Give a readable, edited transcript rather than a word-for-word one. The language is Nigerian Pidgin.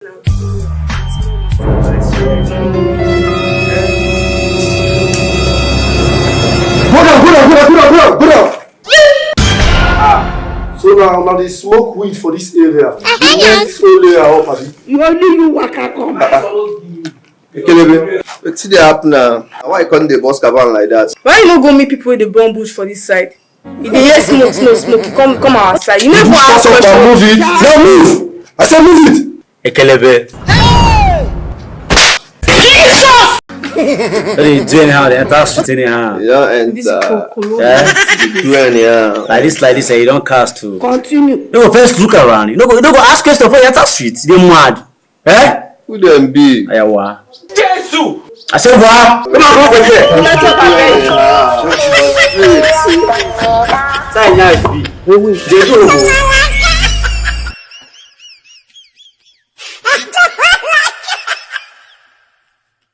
Hold on. So now they smoke weed for this area. This area up, you only you waka come. Ekelebe, what's the happen now? Why can't they boss caban like that? Why you not go meet people with the bomb bush for this side? If they hear smoke, you come our side. You never ask questions. Move it. No, move. I said move it. Ekelebe. What are you doing how? They enter street anyhow. Yeah, and This is like this, you don't cast too. Continue. You go first look around. You don't go ask questions before you enter street. They mad. Eh? Who them be? Ayawa. Jesus! I said what? Come on, over here. Say nice be.